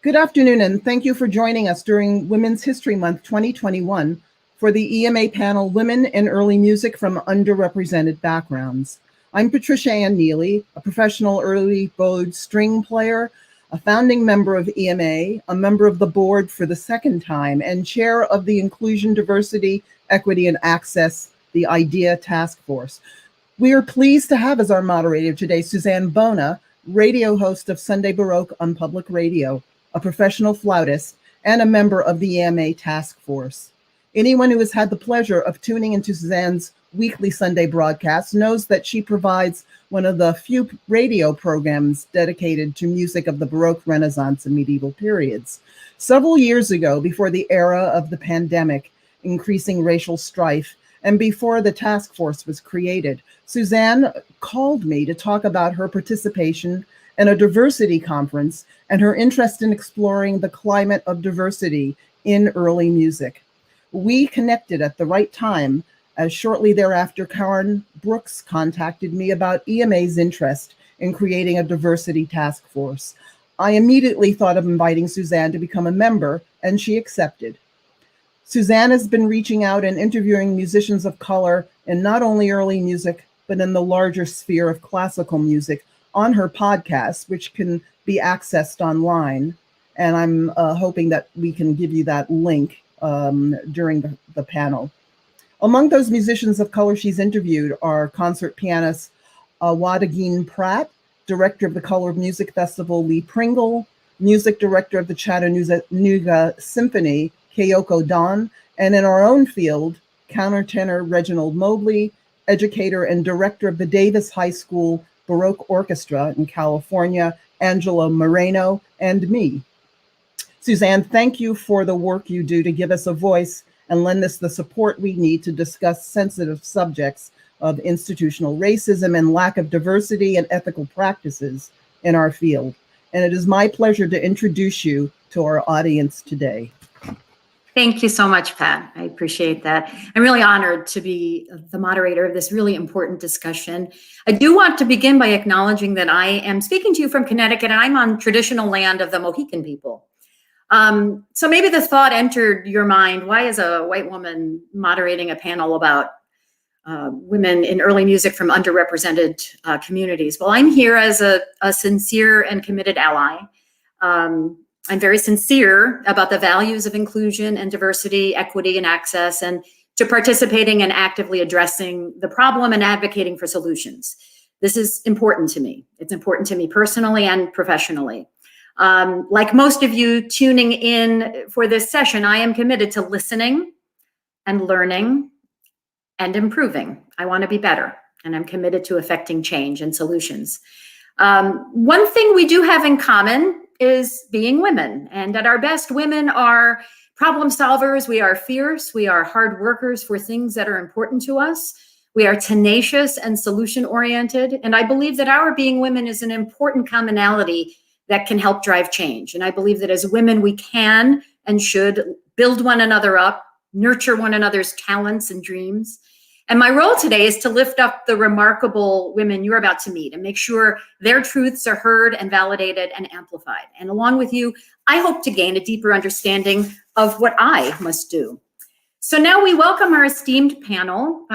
Good afternoon, and thank you for joining us during Women's History Month 2021 for the EMA panel, Women in Early Music from Underrepresented Backgrounds. I'm Patricia Ann Neely, a professional early bowed string player, a founding member of EMA, a member of the board for the second time, and chair of the Inclusion, Diversity, Equity, and Access, the IDEA Task Force. We are pleased to have as our moderator today Suzanne Bona, radio host of Sunday Baroque on public radio, a professional flautist, and a member of the EMA task force. Anyone who has had the pleasure of tuning into Suzanne's weekly Sunday broadcast knows that she provides one of the few radio programs dedicated to music of the Baroque, Renaissance, and medieval periods. Several years ago, before the era of the pandemic, increasing racial strife, and before the task force was created, Suzanne called me to talk about her participation in a diversity conference and her interest in exploring the climate of diversity in early music. We connected at the right time, as shortly thereafter, Karen Brooks contacted me about EMA's interest in creating a diversity task force. I immediately thought of inviting Suzanne to become a member, and she accepted. Suzanne has been reaching out and interviewing musicians of color in not only early music, but in the larger sphere of classical music on her podcast, which can be accessed online. And I'm hoping that we can give you that link during the panel. Among those musicians of color she's interviewed are concert pianist Wadagin Pratt, director of the Color of Music Festival Lee Pringle, music director of the Chattanooga Symphony Kyoko Don, and in our own field, countertenor Reginald Mobley, educator and director of the Davis High School Baroque Orchestra in California, Angelo Moreno, and me. Suzanne, thank you for the work you do to give us a voice and lend us the support we need to discuss sensitive subjects of institutional racism and lack of diversity and ethical practices in our field. And it is my pleasure to introduce you to our audience today. Thank you so much, Pat. I appreciate that. I'm really honored to be the moderator of this really important discussion. I do want to begin by acknowledging that I am speaking to you from Connecticut, and I'm on traditional land of the Mohican people. So maybe the thought entered your mind, why is a white woman moderating a panel about women in early music from underrepresented communities? Well, I'm here as a sincere and committed ally. I'm very sincere about the values of inclusion and diversity, equity, and access, and to participating and actively addressing the problem and advocating for solutions. This is important to me. It's important to me personally and professionally. Like most of you tuning in for this session, I am committed to listening and learning and improving. I want to be better, and I'm committed to effecting change and solutions. One thing we do have in common is being women. And at our best, women are problem solvers. We are fierce. We are hard workers for things that are important to us. We are tenacious and solution oriented. And I believe that our being women is an important commonality that can help drive change. And I believe that as women, we can and should build one another up, nurture one another's talents and dreams. And my role today is to lift up the remarkable women you're about to meet and make sure their truths are heard and validated and amplified. And along with you, I hope to gain a deeper understanding of what I must do. So now we welcome our esteemed panel.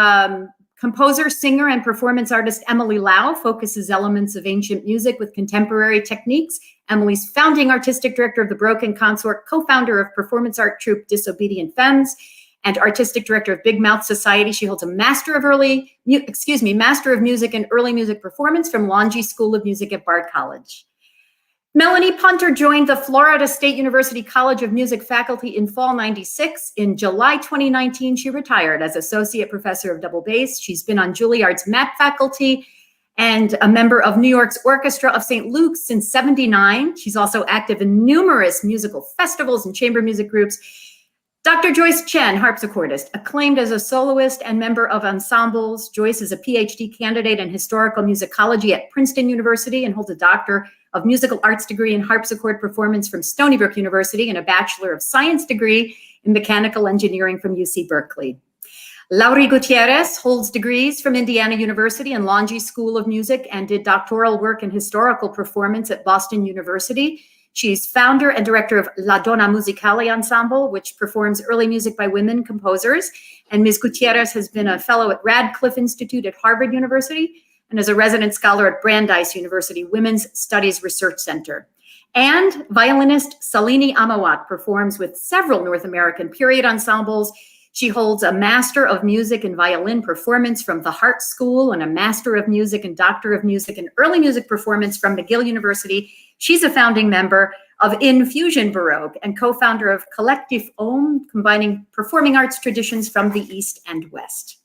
Composer, singer, and performance artist Emily Lau focuses elements of ancient music with contemporary techniques. Emily's founding artistic director of the Baroque and Consort, co-founder of performance art troupe Disobedient Femmes, and artistic director of Big Mouth Society. She holds a Master of Music in Early Music Performance from Longy School of Music at Bard College. Melanie Punter joined the Florida State University College of Music faculty in fall '96. In July 2019, she retired as associate professor of double bass. She's been on Juilliard's MAP faculty and a member of New York's Orchestra of St. Luke's since '79. She's also active in numerous musical festivals and chamber music groups. Dr. Joyce Chen, harpsichordist, acclaimed as a soloist and member of ensembles. Joyce is a PhD candidate in historical musicology at Princeton University and holds a Doctor of Musical Arts degree in harpsichord performance from Stony Brook University and a Bachelor of Science degree in mechanical engineering from UC Berkeley. Lauri Gutierrez holds degrees from Indiana University and Longy School of Music and did doctoral work in historical performance at Boston University. She's founder and director of La Donna Musicale Ensemble, which performs early music by women composers. And Ms. Gutierrez has been a fellow at Radcliffe Institute at Harvard University and is a resident scholar at Brandeis University Women's Studies Research Center. And violinist Sallynee Amawat performs with several North American period ensembles. She holds a Master of Music in Violin Performance from the Hart School and a Master of Music and Doctor of Music in Early Music Performance from McGill University. She's a founding member of Infusion Baroque and co-founder of Collectif Om, combining performing arts traditions from the East and West.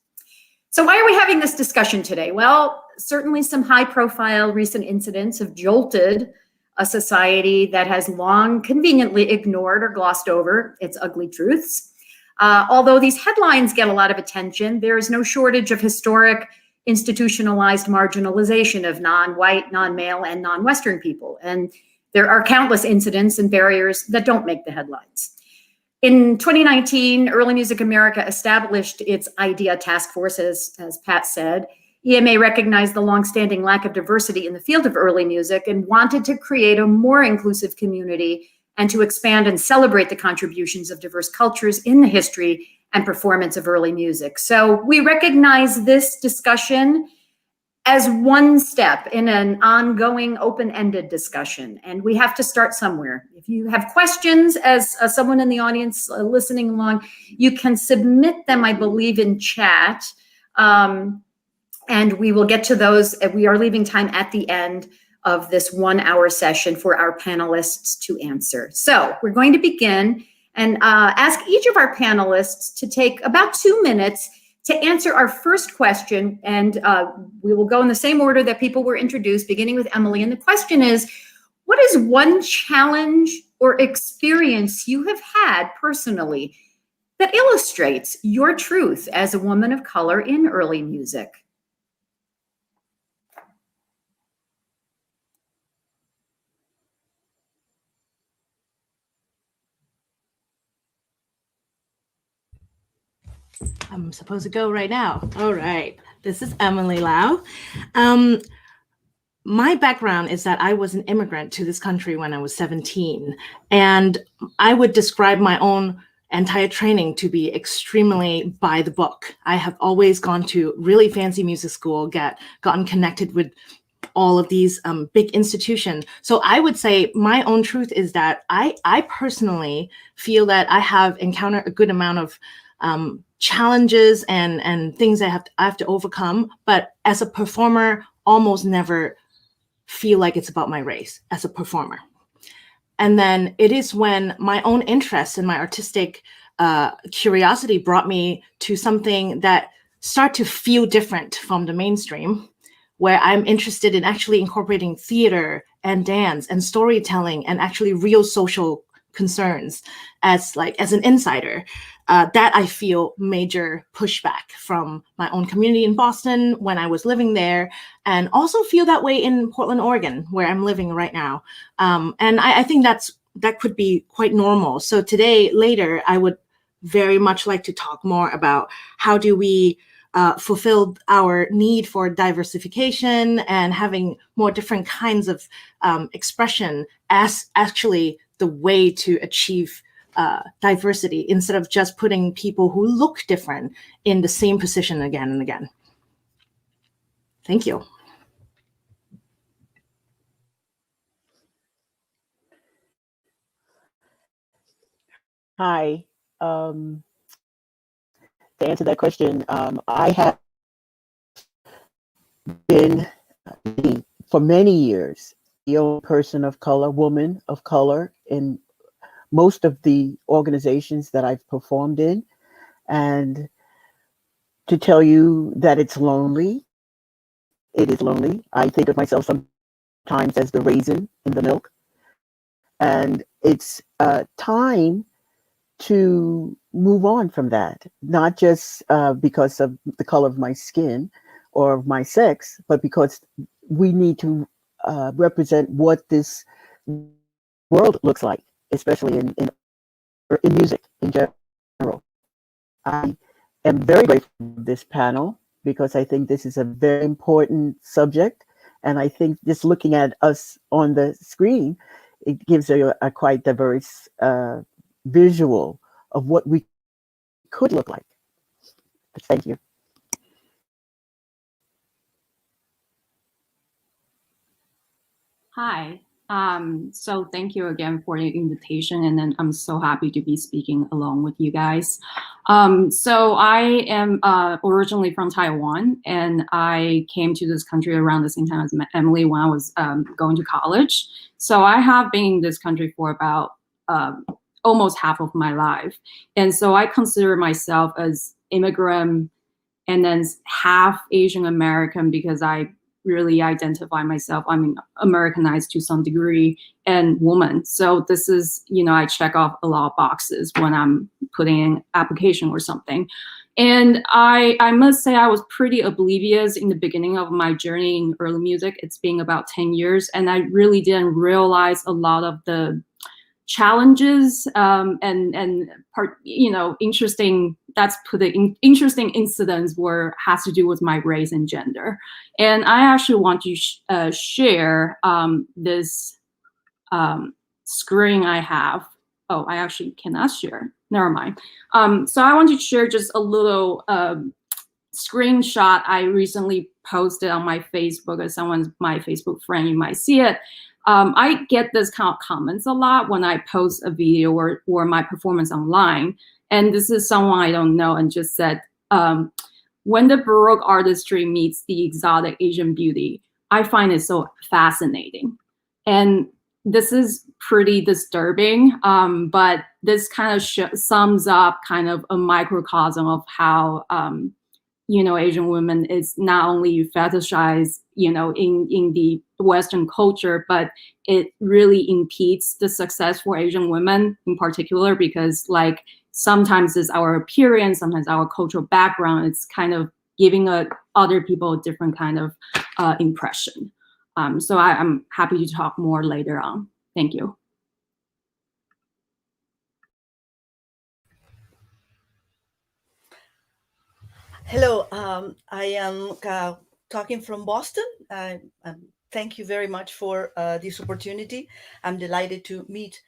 So why are we having this discussion today? Well, certainly some high-profile recent incidents have jolted a society that has long conveniently ignored or glossed over its ugly truths. Although these headlines get a lot of attention, there is no shortage of historic institutionalized marginalization of non-white, non-male, and non-Western people. And there are countless incidents and barriers that don't make the headlines. In 2019, Early Music America established its IDEA task force, as Pat said. EMA recognized the longstanding lack of diversity in the field of early music and wanted to create a more inclusive community and to expand and celebrate the contributions of diverse cultures in the history and performance of early music. So we recognize this discussion as one step in an ongoing open-ended discussion, and we have to start somewhere. If you have questions as someone in the audience listening along, you can submit them, I believe, in chat, and we will get to those. We are leaving time at the end of this 1 hour session for our panelists to answer. So we're going to begin and ask each of our panelists to take about 2 minutes to answer our first question. And we will go in the same order that people were introduced, beginning with Emily. And the question is, what is one challenge or experience you have had personally that illustrates your truth as a woman of color in early music? I'm supposed to go right now. All right. This is Emily Lau. My background is that I was an immigrant to this country when I was 17, and I would describe my own entire training to be extremely by the book. I have always gone to really fancy music school, gotten connected with all of these big institutions. So I would say my own truth is that I personally feel that I have encountered a good amount of challenges and things I have to overcome, but as a performer, almost never feel like it's about my race as a performer. And then it is when my own interest and my artistic curiosity brought me to something that start to feel different from the mainstream, where I'm interested in actually incorporating theater and dance and storytelling and actually real social concerns as an insider. That I feel major pushback from my own community in Boston when I was living there, and also feel that way in Portland, Oregon, where I'm living right now. And I think that could be quite normal. So today, later, I would very much like to talk more about how do we fulfill our need for diversification and having more different kinds of expression as actually the way to achieve diversity, instead of just putting people who look different in the same position again and again. Thank you. Hi. To answer that question, I have been, for many years, the only person of color, woman of color in most of the organizations that I've performed in. And to tell you that it's lonely, it is lonely. I think of myself sometimes as the raisin in the milk. And it's time to move on from that, not just because of the color of my skin or of my sex, but because we need to represent what this world looks like, especially in music in general. I am very grateful for this panel because I think this is a very important subject. And I think just looking at us on the screen, it gives a quite diverse visual of what we could look like. Thank you. Hi. So thank you again for the invitation, and then I'm so happy to be speaking along with you guys. So I am originally from Taiwan, and I came to this country around the same time as Emily when I was going to college. So I have been in this country for about almost half of my life. And so I consider myself as immigrant and then half Asian American because I really identify myself. I'm Americanized to some degree and woman. So this is, I check off a lot of boxes when I'm putting in application or something. And I must say I was pretty oblivious in the beginning of my journey in early music. It's been about 10 years. And I really didn't realize a lot of the challenges and part, interesting, that's put it in, interesting incidents has to do with my race and gender. And I actually want to share this screen I have. Oh, I actually cannot share. Never mind. So I want to share just a little screenshot I recently posted on my Facebook as someone's my Facebook friend. You might see it. I get this kind of comments a lot when I post a video or my performance online. And this is someone I don't know and just said, when the Baroque artistry meets the exotic Asian beauty, I find it so fascinating. And this is pretty disturbing, but this kind of sums up kind of a microcosm of how Asian women is not only fetishized, in the Western culture, but it really impedes the success for Asian women in particular, because like sometimes it's our appearance, sometimes our cultural background, it's kind of giving other people a different kind of impression. So I'm happy to talk more later on. Thank you. Hello, I am talking from Boston. Thank you very much for this opportunity. I'm delighted to meet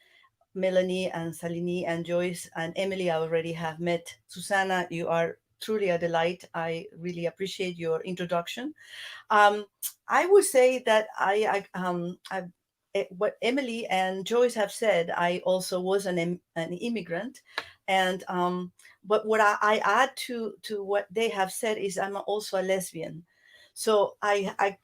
Melanie and Sallynee and Joyce and Emily. I already have met. Susanna, you are truly a delight. I really appreciate your introduction. I would say that what Emily and Joyce have said, I also was an immigrant, and but what I add to what they have said is I'm also a lesbian. So I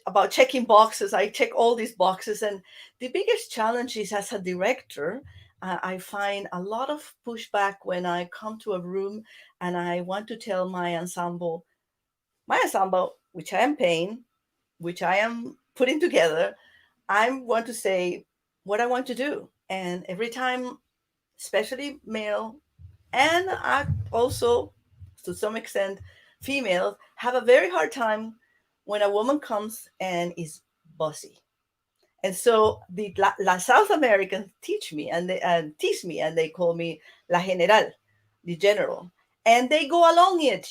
about checking boxes, I check all these boxes, and the biggest challenge is as a director. I find a lot of pushback when I come to a room and I want to tell my ensemble, which I am paying, which I am putting together, I want to say what I want to do. And every time, especially male, and I also, to some extent, females, have a very hard time when a woman comes and is bossy. And so the South Americans teach me and they tease me, and they call me La General, the general. And they go along it,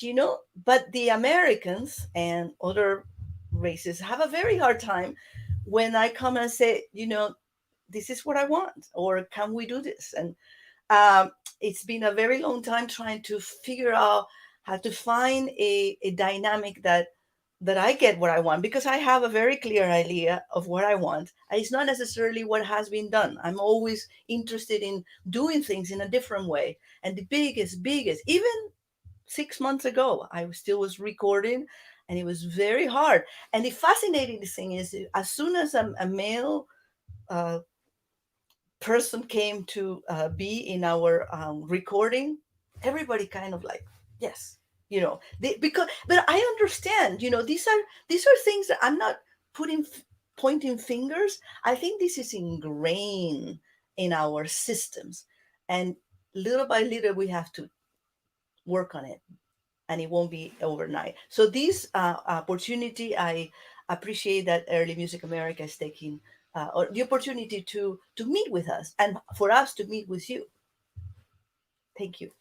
but the Americans and other races have a very hard time when I come and say, this is what I want, or can we do this? And it's been a very long time trying to figure out how to find a dynamic that I get what I want, because I have a very clear idea of what I want. It's not necessarily what has been done. I'm always interested in doing things in a different way. And the biggest, even 6 months ago, I still was recording, and it was very hard. And the fascinating thing is, as soon as a male person came to be in our recording, everybody kind of like, yes, but I understand, these are things that I'm not pointing fingers. I think this is ingrained in our systems, and little by little we have to work on it, and it won't be overnight. So this opportunity, I appreciate that Early Music America is taking or the opportunity to meet with us, and for us to meet with you. Thank you.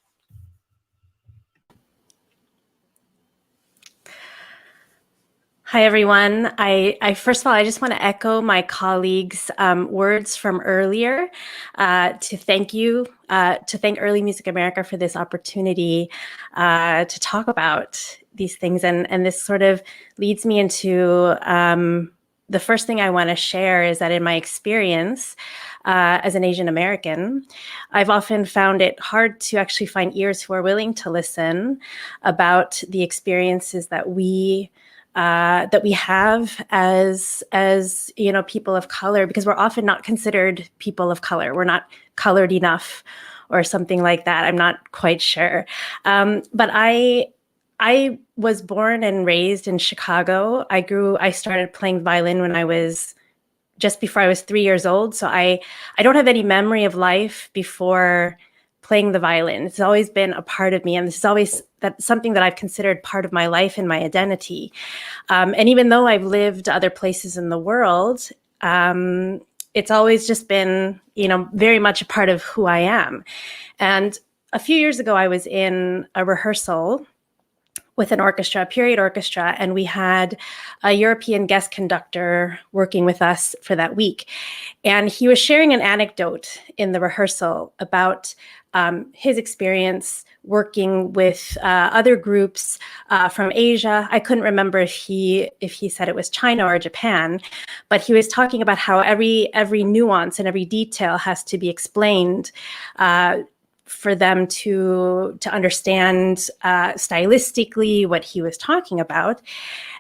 Hi, everyone. I first of all, I just want to echo my colleagues' words from earlier to thank you, to thank Early Music America for this opportunity to talk about these things. And this sort of leads me into the first thing I want to share is that in my experience as an Asian American, I've often found it hard to actually find ears who are willing to listen about the experiences that we have as people of color, because we're often not considered people of color. We're not colored enough or something like that. I'm not quite sure. But I was born and raised in Chicago. I started playing violin when I was just before I was 3 years old. So I don't have any memory of life before playing the violin. It's always been a part of me. And this is always something that I've considered part of my life and my identity. And even though I've lived other places in the world, it's always just been, very much a part of who I am. And a few years ago, I was in a rehearsal with an orchestra, a period orchestra, and we had a European guest conductor working with us for that week. And he was sharing an anecdote in the rehearsal about his experience working with other groups from Asia. I couldn't remember if he said it was China or Japan, but he was talking about how every nuance and every detail has to be explained for them to understand stylistically what he was talking about.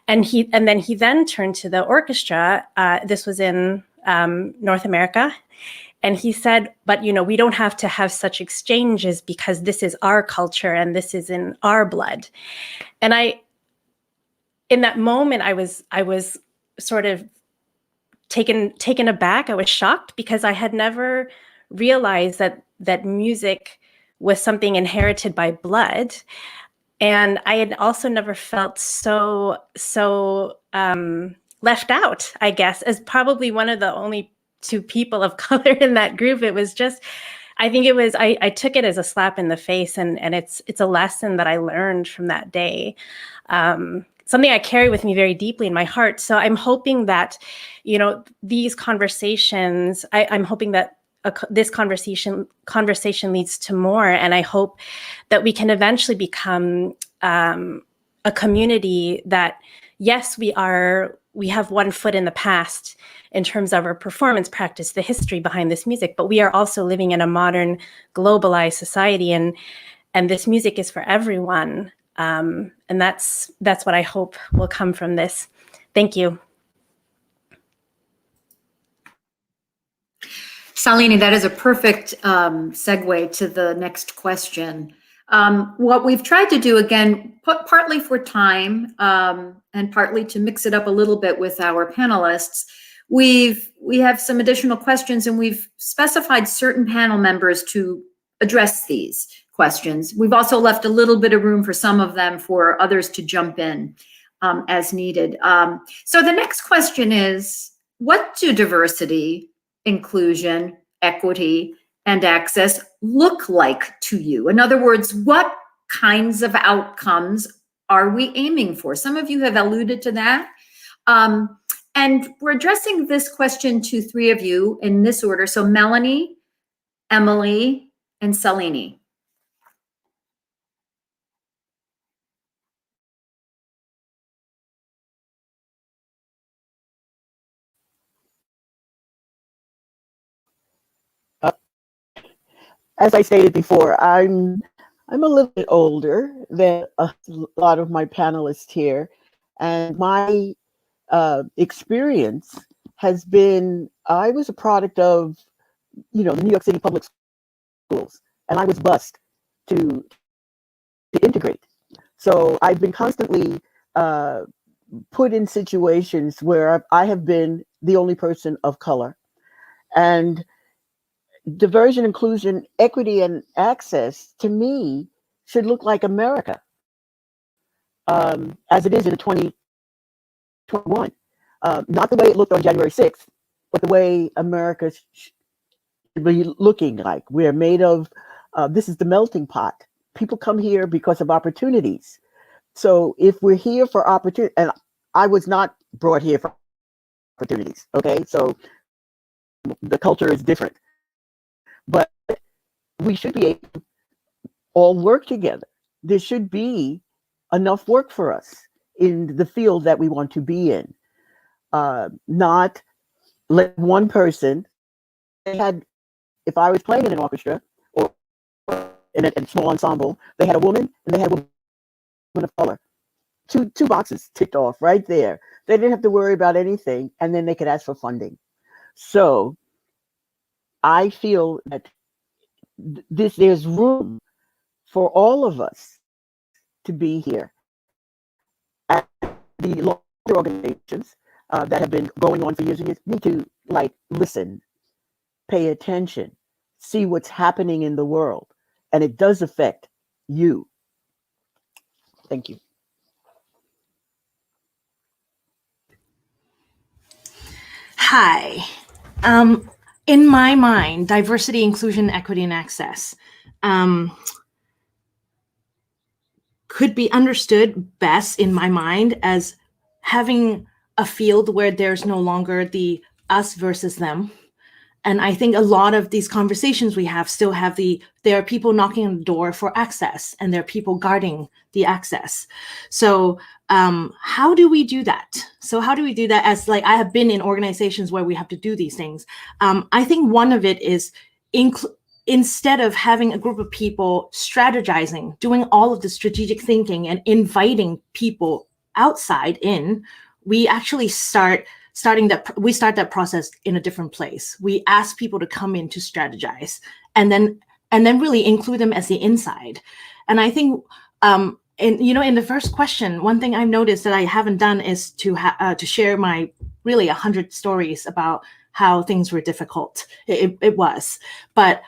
And then he turned to the orchestra. This was in North America. And he said, but we don't have to have such exchanges because this is our culture and this is in our blood. And in that moment, I was sort of taken aback. I was shocked because I had never realized that music was something inherited by blood. And I had also never felt so left out, I guess, as probably one of the only two people of color in that group. It was just, I think it was, I took it as a slap in the face, and it's a lesson that I learned from that day. Something I carry with me very deeply in my heart. So I'm hoping that, these conversations, I'm hoping that this conversation leads to more. And I hope that we can eventually become a community that, yes, we have one foot in the past in terms of our performance practice, the history behind this music, but we are also living in a modern, globalized society, and this music is for everyone. And that's what I hope will come from this. Thank you. Sallynee, that is a perfect segue to the next question. What we've tried to do, again, partly for time and partly to mix it up a little bit with our panelists, we have some additional questions, and we've specified certain panel members to address these questions. We've also left a little bit of room for some of them for others to jump in as needed. So the next question is, what do diversity, inclusion, equity, and access look like to you? In other words, what kinds of outcomes are we aiming for? Some of you have alluded to that. And we're addressing this question to three of you in this order. So Melanie, Emily, and Sallynee. As I stated before, I'm a little bit older than a lot of my panelists here, and my experience has been, I was a product of, the New York City public schools, and I was bused to integrate. So I've been constantly put in situations where I have been the only person of color. And diversion, inclusion, equity, and access, to me, should look like America, as it is in 2021. Not the way it looked on January 6th, but the way America should be looking like. We're made of, this is the melting pot. People come here because of opportunities. So if we're here for opportunity, and I was not brought here for opportunities. Okay, so the culture is different, but we should be able to all work together. There should be enough work for us in the field that we want to be in. Not let one person. They had, if I was playing in an orchestra or in a small ensemble, they had a woman and they had a woman of color. Two boxes ticked off right there. They didn't have to worry about anything, and then they could ask for funding. So I feel that there's room for all of us to be here. And the larger organizations that have been going on for years and years need to listen, pay attention, see what's happening in the world, and it does affect you. Thank you. Hi. In my mind, diversity, inclusion, equity, and access could be understood best in my mind as having a field where there's no longer the us versus them. And I think a lot of these conversations we have still have there are people knocking on the door for access, and there are people guarding the access. So how do we do that? As I have been in organizations where we have to do these things. I think one of it is instead of having a group of people strategizing, doing all of the strategic thinking and inviting people outside in, we actually start that process in a different place. We ask people to come in to strategize, and then really include them as the inside. And I think, in the first question, one thing I've noticed that I haven't done is to share my really 100 stories about how things were difficult. It was, but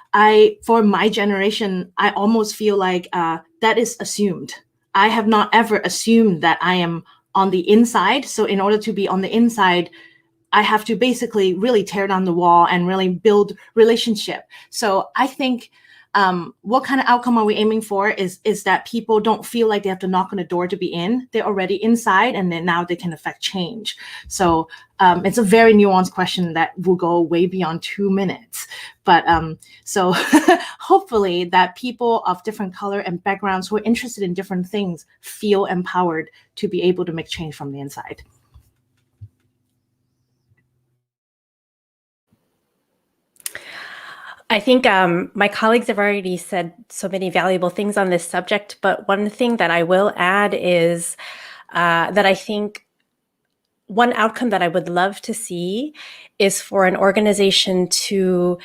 for my generation, I almost feel like that is assumed. I have not ever assumed that I am on the inside. So in order to be on the inside, I have to basically really tear down the wall and really build relationship. So I think what kind of outcome are we aiming for is that people don't feel like they have to knock on the door to be in. They're already inside, and then now they can affect change. So it's a very nuanced question that will go way beyond 2 minutes. But so hopefully that people of different color and backgrounds who are interested in different things feel empowered to be able to make change from the inside. I think my colleagues have already said so many valuable things on this subject, but one thing that I will add is that I think one outcome that I would love to see is for an organization to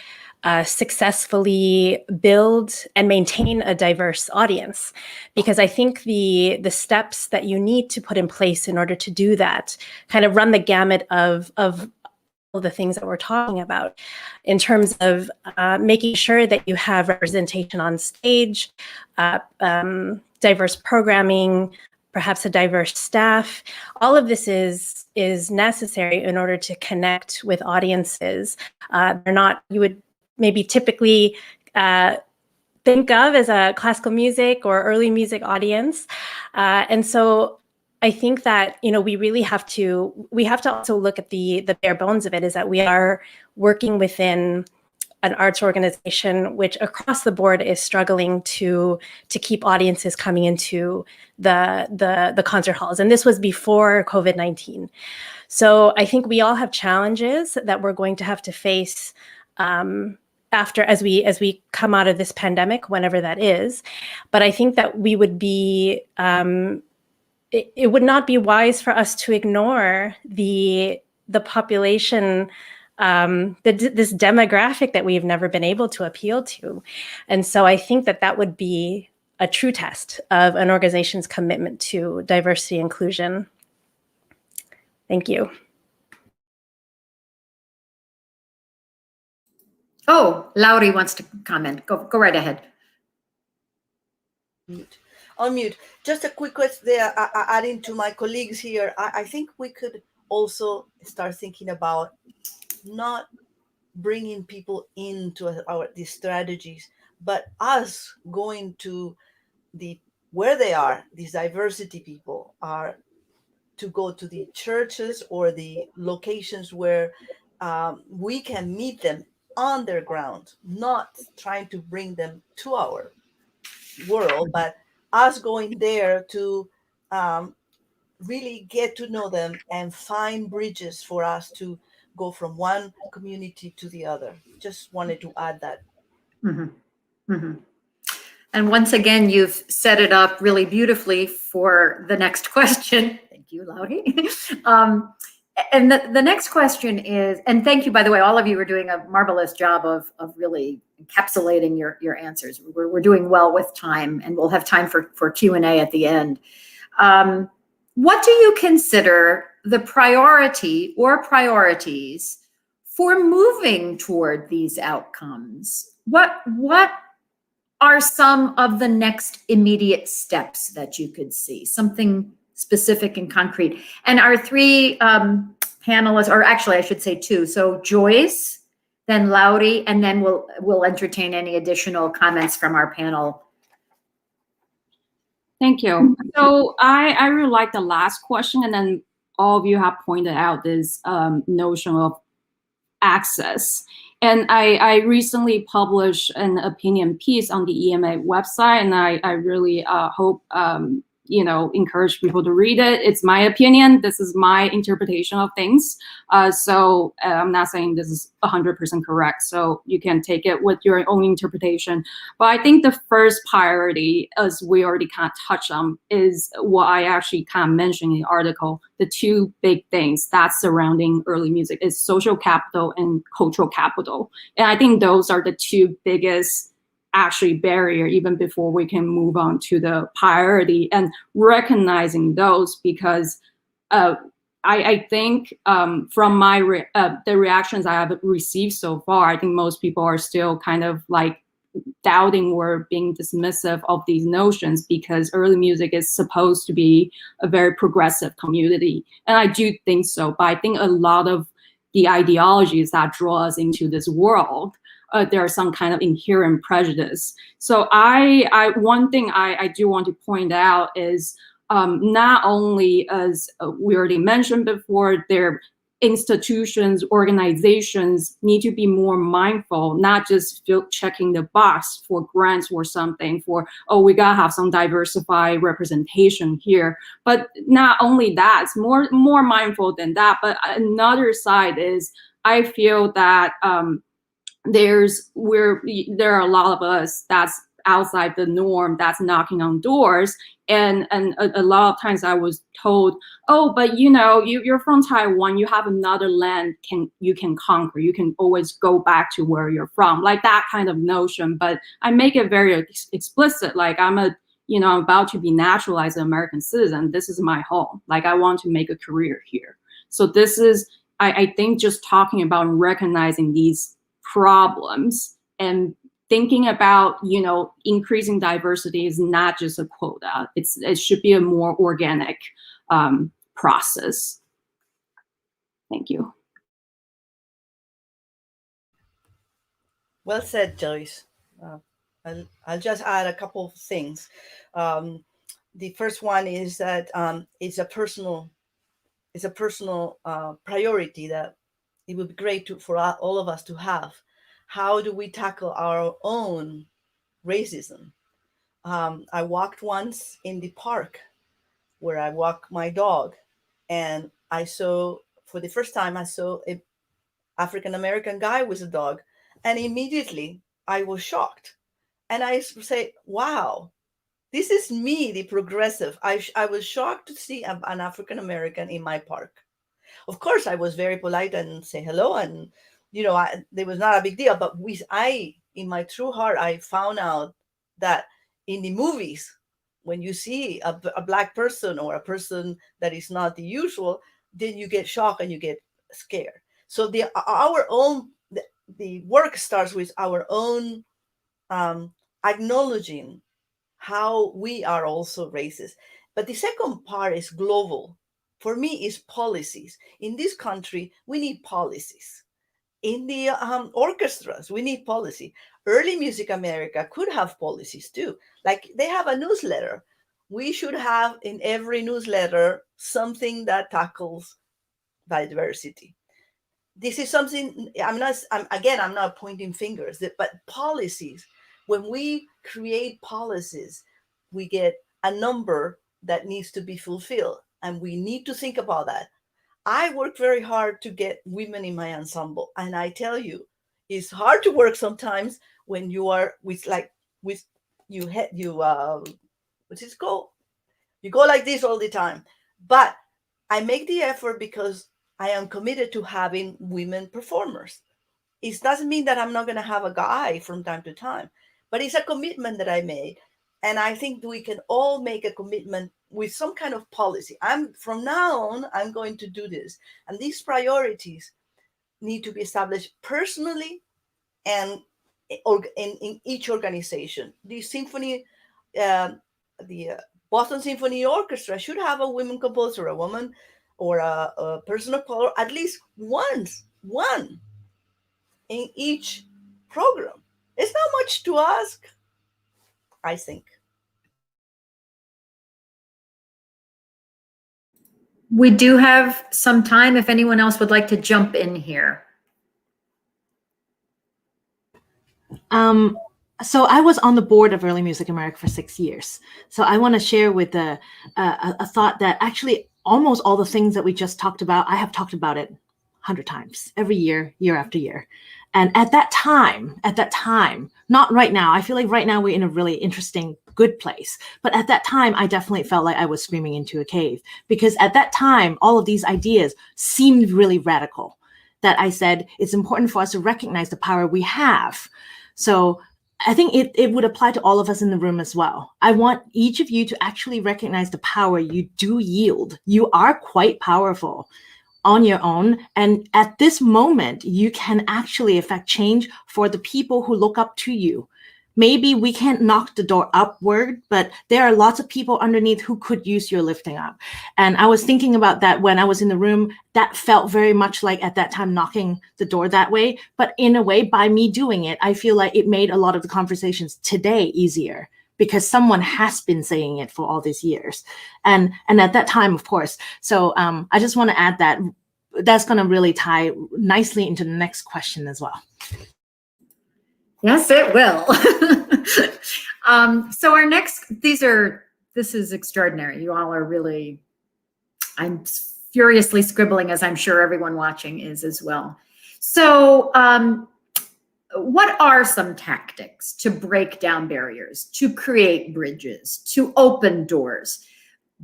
successfully build and maintain a diverse audience, because I think the steps that you need to put in place in order to do that kind of run the gamut of the things that we're talking about in terms of making sure that you have representation on stage, diverse programming, perhaps a diverse staff. All of this is necessary in order to connect with audiences. They're not, you would maybe typically think of as a classical music or early music audience. And so I think that, we really have to also look at the bare bones of it, is that we are working within an arts organization which across the board is struggling to keep audiences coming into the concert halls. And this was before COVID-19. So I think we all have challenges that we're going to have to face as we come out of this pandemic, whenever that is. But I think that we would be it would not be wise for us to ignore the population, this demographic that we've never been able to appeal to. And so I think that would be a true test of an organization's commitment to diversity and inclusion. Thank you. Oh, Lauri wants to comment. Go right ahead. Unmute. Just a quick question there, adding to my colleagues here. I think we could also start thinking about not bringing people into these strategies, but us going to where they are. These diversity people are to go to the churches or the locations where we can meet them on their ground, not trying to bring them to our world, but us going there to really get to know them and find bridges for us to go from one community to the other. Just wanted to add that. Mhm. Mhm. And once again, you've set it up really beautifully for the next question. Thank you, Lauri. And the next question is, and thank you, by the way, all of you are doing a marvelous job of really encapsulating your answers. We're doing well with time, and we'll have time for Q&A at the end. What do you consider the priority or priorities for moving toward these outcomes? What are some of the next immediate steps that you could see? Something specific and concrete. And our three panelists, or actually I should say two. So Joyce, then Lauri, and then we'll entertain any additional comments from our panel. Thank you. So I really like the last question, and then all of you have pointed out this notion of access. And I recently published an opinion piece on the EMA website, and I really hope, encourage people to read it. It's my opinion. This is my interpretation of things. So I'm not saying this is 100% correct. So you can take it with your own interpretation. But I think the first priority, as we already kind of touched on, is what I actually kind of mentioned in the article. The two big things that's surrounding early music is social capital and cultural capital. And I think those are the two biggest actually barrier even before we can move on to the priority, and recognizing those, because I think from my the reactions I have received so far, I think most people are still kind of like doubting or being dismissive of these notions, because early music is supposed to be a very progressive community. And I do think so, but I think a lot of the ideologies that draw us into this world, there are some kind of inherent prejudice. So one thing I do want to point out is not only, as we already mentioned before, their institutions, organizations need to be more mindful, not just checking the box for grants or something for, oh, we gotta have some diversified representation here. But not only that, it's more mindful than that. But another side is, I feel that there are a lot of us that's outside the norm, that's knocking on doors, and a lot of times I was told, oh, but you're from Taiwan, you have another land you can conquer, you can always go back to where you're from, like that kind of notion. But I make it very explicit, like I'm about to be naturalized American citizen. This is my home. Like I want to make a career here. So this is, I think, just talking about and recognizing these problems and thinking about, increasing diversity is not just a quota. It should be a more organic process. Thank you. Well said, Joyce. I'll just add a couple of things. The first one is that it's a personal priority that it would be great for all of us to have. How do we tackle our own racism? I walked once in the park where I walk my dog, and for the first time, I saw an African-American guy with a dog, and immediately I was shocked. And I say, wow, this is me, the progressive. I was shocked to see an African-American in my park. Of course, I was very polite and say hello, and there was not a big deal. But in my true heart, I found out that in the movies, when you see a Black person or a person that is not the usual, then you get shocked and you get scared. So the work starts with our own acknowledging how we are also racist. But the second part is global. For me, is policies. In this country, we need policies. In the orchestras, we need policy. Early Music America could have policies too. Like they have a newsletter We should have in every newsletter something that tackles biodiversity. This is something I'm not pointing fingers, but policies. When we create policies, we get a number that needs to be fulfilled, and we need to think about that. I work very hard to get women in my ensemble, and I tell you, it's hard to work sometimes when you are what's it called? You go like this all the time. But I make the effort because I am committed to having women performers. It doesn't mean that I'm not going to have a guy from time to time, but it's a commitment that I made. And I think we can all make a commitment with some kind of policy. From now on, I'm going to do this. And these priorities need to be established personally and in each organization. The symphony, the Boston Symphony Orchestra should have a women composer, a woman or a person of color, at least one in each program. It's not much to ask, I think. We do have some time if anyone else would like to jump in here. So I was on the board of Early Music America for 6 years. So I want to share with a thought that actually almost all the things that we just talked about, I have talked about it 100 times every year, year after year. And at that time, not right now, I feel like right now we're in a really interesting, good place. But at that time, I definitely felt like I was screaming into a cave, because at that time, all of these ideas seemed really radical, that I said, it's important for us to recognize the power we have. So I think it would apply to all of us in the room as well. I want each of you to actually recognize the power you do yield. You are quite powerful on your own. And at this moment, you can actually affect change for the people who look up to you. Maybe we can't knock the door upward, but there are lots of people underneath who could use your lifting up. And I was thinking about that when I was in the room. That felt very much like at that time knocking the door that way. But in a way, by me doing it, I feel like it made a lot of the conversations today easier, because someone has been saying it for all these years. And at that time, of course. So I just want to add that that's going to really tie nicely into the next question as well. Yes, it will. So our next, this is extraordinary. You all are really, I'm furiously scribbling, as I'm sure everyone watching is as well. So what are some tactics to break down barriers, to create bridges, to open doors?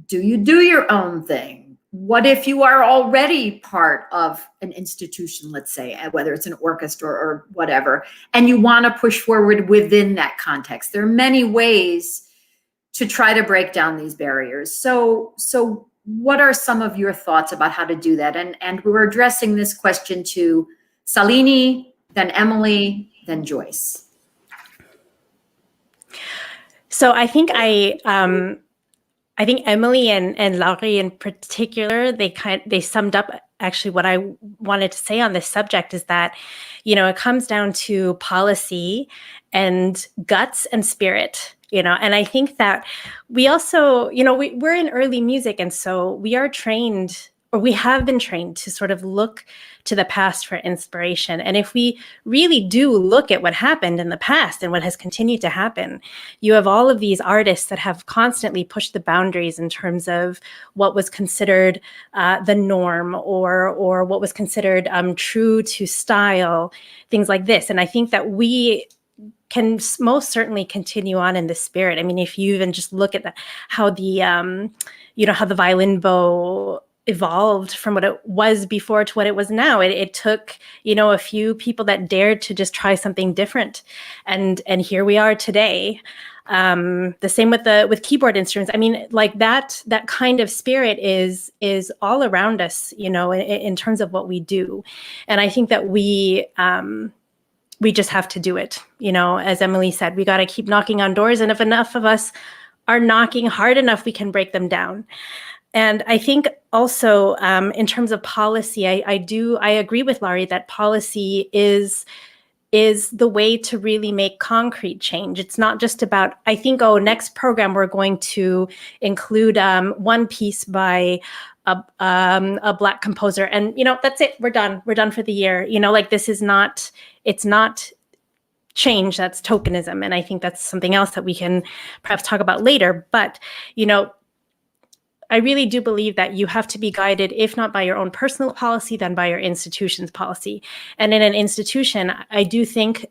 Do you do your own thing? What if you are already part of an institution, let's say, whether it's an orchestra or whatever, and you want to push forward within that context? There are many ways to try to break down these barriers. So what are some of your thoughts about how to do that? And we're addressing this question to Sallynee, then Emily, then Joyce. So I think Emily and Lauri in particular, they summed up actually what I wanted to say on this subject, is that, it comes down to policy and guts and spirit, and I think that we also, we're in early music. And so we are trained, or we have been trained, to sort of look to the past for inspiration. And if we really do look at what happened in the past and what has continued to happen, you have all of these artists that have constantly pushed the boundaries in terms of what was considered the norm, or what was considered true to style, things like this. And I think that we can most certainly continue on in the spirit. I mean, if you even just look at how the violin bow evolved from what it was before to what it was now. It took, a few people that dared to just try something different. And here we are today. The same with keyboard instruments. I mean, like that kind of spirit is all around us, in terms of what we do. And I think that we just have to do it. As Emily said, we got to keep knocking on doors. And if enough of us are knocking hard enough, we can break them down. And I think also in terms of policy, I agree with Lauri that policy is is the way to really make concrete change. It's not just about, I think, next program we're going to include one piece by a Black composer, and that's it. We're done. We're done for the year. Like, this is not. It's not change. That's tokenism, and I think that's something else that we can perhaps talk about later. But I really do believe that you have to be guided, if not by your own personal policy, then by your institution's policy. And in an institution, I do think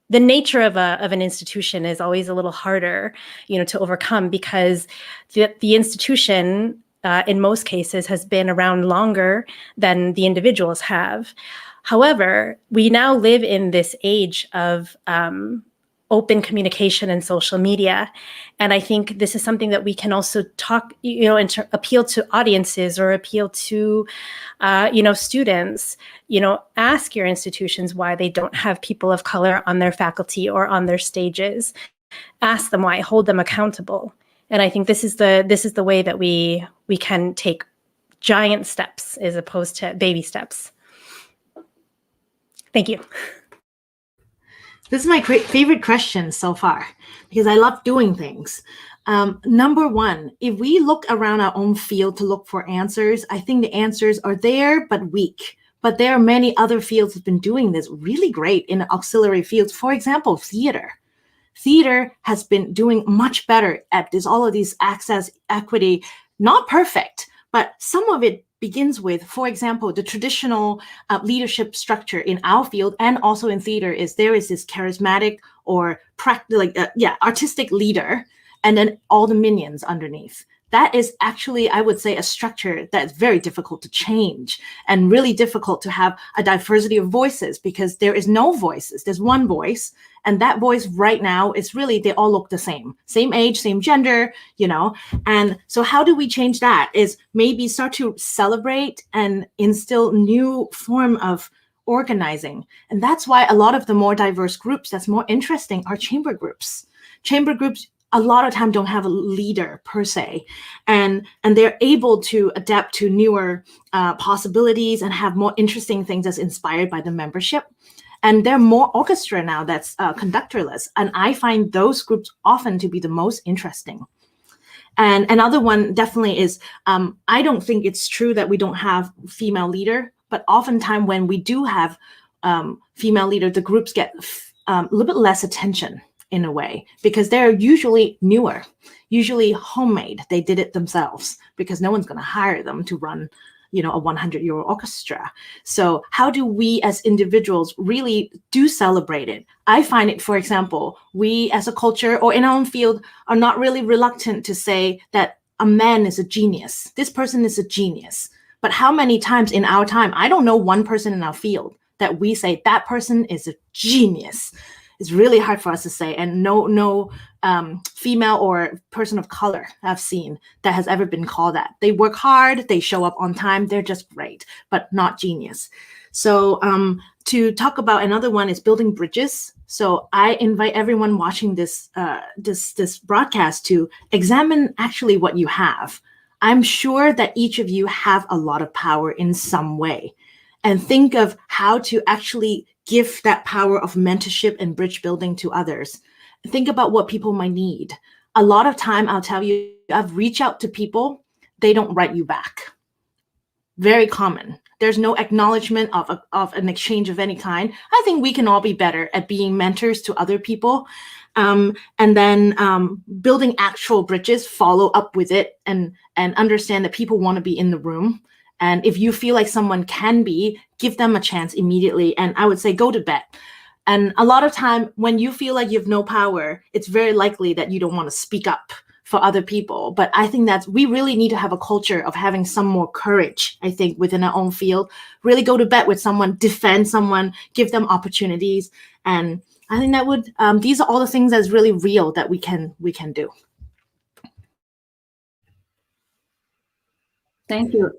the nature of an institution is always a little harder, to overcome, because the institution, in most cases, has been around longer than the individuals have. However, we now live in this age of open communication and social media. And I think this is something that we can also talk, appeal to audiences or appeal to, students, ask your institutions why they don't have people of color on their faculty or on their stages. Ask them why, hold them accountable. And I think this is the way that we can take giant steps as opposed to baby steps. Thank you. This is my favorite question so far, because I love doing things. Number one, if we look around our own field to look for answers, I think the answers are there, but weak. But there are many other fields that have been doing this really great in auxiliary fields. For example, theater. Theater has been doing much better at all of these access, equity, not perfect, but some of it begins with, for example, the traditional leadership structure in our field and also in theater is there is this charismatic or artistic leader, and then all the minions underneath. That is actually, I would say, a structure that's very difficult to change and really difficult to have a diversity of voices, because there is no voices. There's one voice, and that voice right now is really, they all look the same age, same gender, And so how do we change that? Is maybe start to celebrate and instill new form of organizing. And that's why a lot of the more diverse groups that's more interesting are chamber groups. Chamber groups a lot of time don't have a leader per se, and they're able to adapt to newer possibilities and have more interesting things that's inspired by the membership. And there are more orchestra now that's conductorless, and I find those groups often to be the most interesting. And another one definitely is, I don't think it's true that we don't have female leader, but oftentimes when we do have female leader, the groups get a little bit less attention in a way, because they're usually newer, usually homemade. They did it themselves because no one's going to hire them to run, a 100-year-old orchestra. So how do we as individuals really do celebrate it? I find it, for example, we as a culture or in our own field are not really reluctant to say that a man is a genius. This person is a genius. But how many times in our time, I don't know one person in our field that we say that person is a genius. It's really hard for us to say, and no female or person of color I've seen that has ever been called that. They work hard, they show up on time, they're just great, but not genius. So to talk about another one is building bridges. So I invite everyone watching this broadcast to examine actually what you have. I'm sure that each of you have a lot of power in some way, and think of how to actually give that power of mentorship and bridge building to others. Think about what people might need. A lot of time, I'll tell you, I've reached out to people, they don't write you back. Very common. There's no acknowledgement of an exchange of any kind. I think we can all be better at being mentors to other people. And then building actual bridges, follow up with it, and understand that people want to be in the room. And if you feel like someone can be, give them a chance immediately. And I would say, go to bed. And a lot of time when you feel like you have no power, it's very likely that you don't want to speak up for other people. But I think that we really need to have a culture of having some more courage, I think, within our own field. Really go to bed with someone, defend someone, give them opportunities. And I think that would, these are all the things that's really real that we can do. Thank you.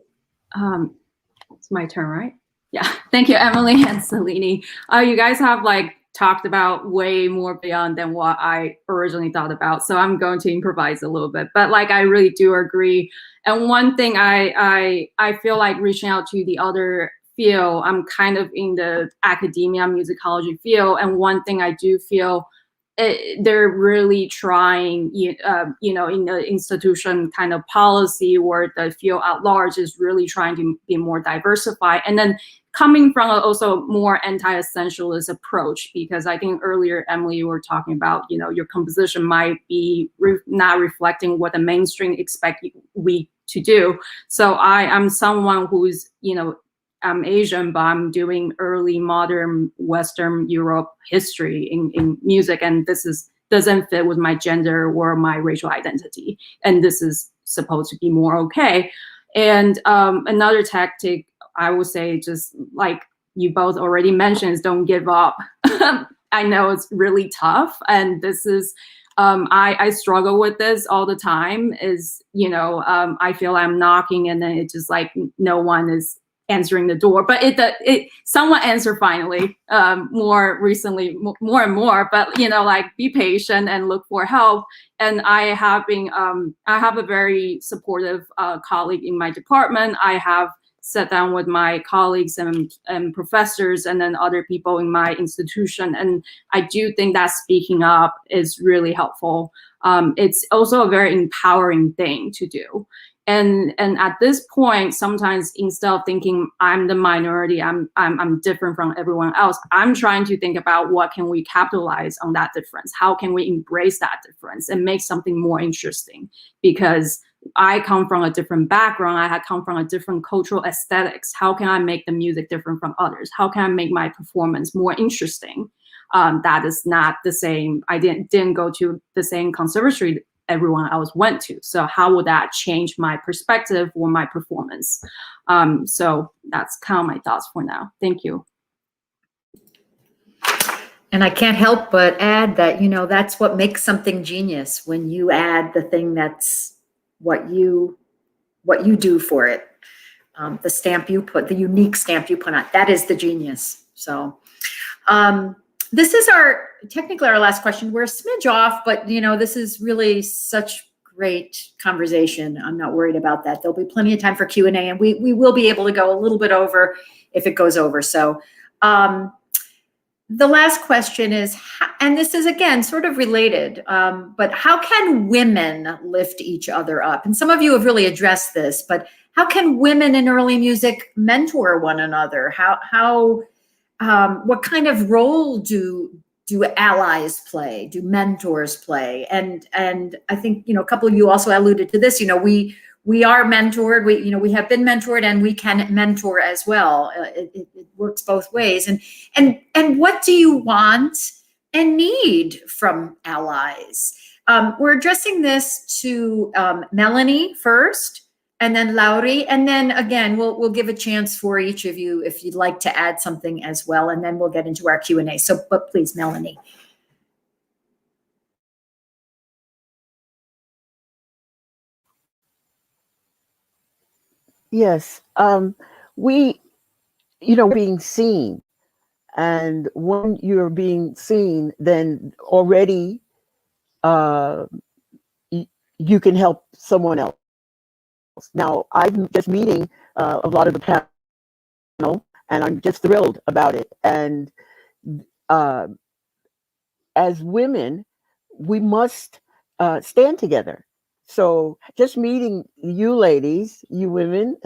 It's my turn, right? Yeah. Thank you, Emily and Sallynee. You guys have talked about way more beyond than what I originally thought about. So I'm going to improvise a little bit, but I really do agree. And one thing I feel like reaching out to the other feel I'm kind of in the academia musicology field, and one thing I do feel they're really trying, in the institution kind of policy or the field at large is really trying to be more diversified. And then coming from also more anti-essentialist approach, because I think earlier, Emily, you were talking about, your composition might be not reflecting what the mainstream expect we to do. So I'm someone who's, I'm Asian, but I'm doing early modern Western Europe history in music, and this doesn't fit with my gender or my racial identity, and this is supposed to be more okay. And another tactic I would say, just like you both already mentioned, is don't give up. I know it's really tough, and this is I struggle with this all the time. Is I feel I'm knocking, and then it's just like no one is answering the door, but someone answered finally, more recently, more and more, but like be patient and look for help. And I have a very supportive colleague in my department. I have sat down with my colleagues and professors and then other people in my institution, and I do think that speaking up is really helpful. It's also a very empowering thing to do. And at this point, sometimes instead of thinking I'm the minority, I'm different from everyone else, I'm trying to think about what can we capitalize on that difference? How can we embrace that difference and make something more interesting? Because I come from a different background. I had come from a different cultural aesthetics. How can I make the music different from others? How can I make my performance more interesting? That is not the same. I didn't go to the same conservatory everyone else went to. So how would that change my perspective or my performance? So that's kind of my thoughts for now. Thank you. And I can't help but add that, that's what makes something genius, when you add the thing that's what you do for it. The stamp you put, the unique stamp you put on, that is the genius. So this is technically our last question. We're a smidge off, but this is really such great conversation. I'm not worried about that. There'll be plenty of time for Q&A, and we will be able to go a little bit over if it goes over. So the last question is, and this is again sort of related, but how can women lift each other up? And some of you have really addressed this, but how can women in early music mentor one another? What kind of role do allies play? Do mentors play? And I think a couple of you also alluded to this. We are mentored. We have been mentored, and we can mentor as well. It works both ways. And what do you want and need from allies? We're addressing this to Melanie first, and then Lauri, and then again, we'll give a chance for each of you if you'd like to add something as well, and then we'll get into our Q&A. So, but please, Melanie. Yes, being seen, and when you're being seen, then already you can help someone else. Now, I'm just meeting a lot of the panel, and I'm just thrilled about it. And as women, we must stand together. So just meeting you ladies, you women,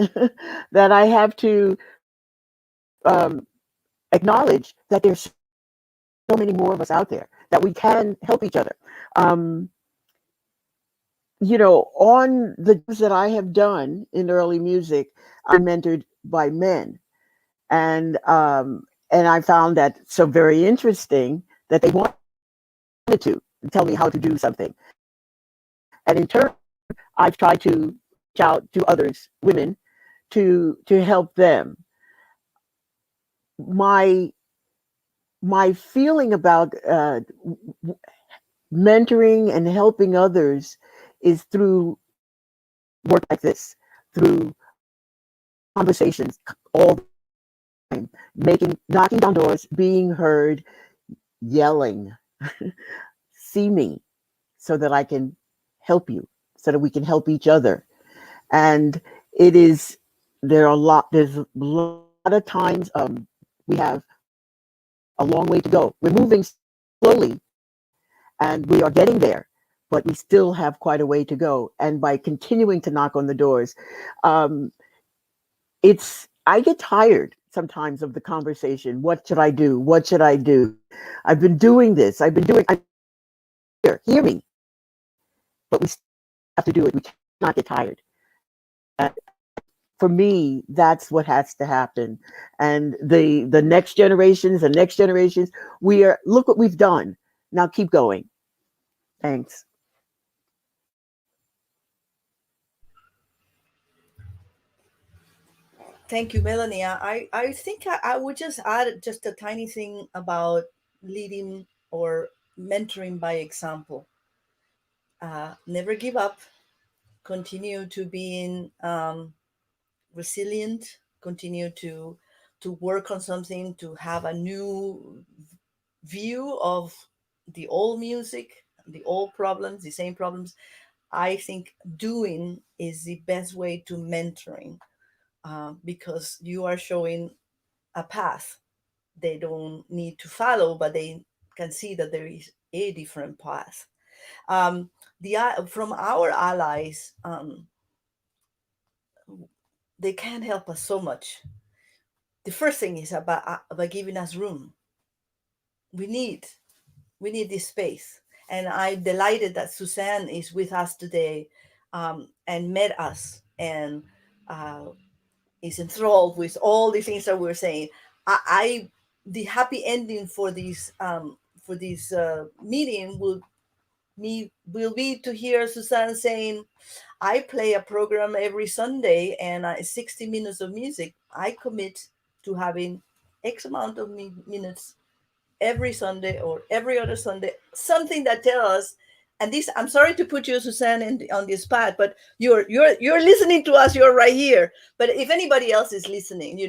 that I have to acknowledge that there's so many more of us out there, that we can help each other. On the jobs that I have done in early music, I'm mentored by men. And I found that so very interesting that they wanted to tell me how to do something. And in turn, I've tried to reach out to others, women, to help them. My feeling about mentoring and helping others is through work like this, through conversations all the time, knocking down doors, being heard, yelling, see me so that I can help you, so that we can help each other. And there's a lot lot of times we have a long way to go. We're moving slowly and we are getting there, but we still have quite a way to go. And by continuing to knock on the doors, I get tired sometimes of the conversation. What should I do? What should I do? I've been doing this. Hear me. But we still have to do it. We cannot get tired. For me, that's what has to happen. And the next generations, look what we've done. Now keep going. Thanks. Thank you, Melanie. I think I would just add just a tiny thing about leading or mentoring by example. Never give up. Continue to being resilient. Continue to work on something, to have a new view of the old music, the old problems, the same problems. I think doing is the best way to mentoring, because you are showing a path they don't need to follow, but they can see that there is a different path. From our allies, they can help us so much. The first thing is about giving us room. We need this space, and I'm delighted that Suzanne is with us today, and met us, and is enthralled with all the things that we're saying. The happy ending for this meeting will be to hear Suzanne saying, I play a program every Sunday, and 60 minutes of music. I commit to having X amount of minutes every Sunday or every other Sunday, something that tells us. And this, I'm sorry to put you, Suzanne, on this spot, but you're listening to us. You're right here. But if anybody else is listening,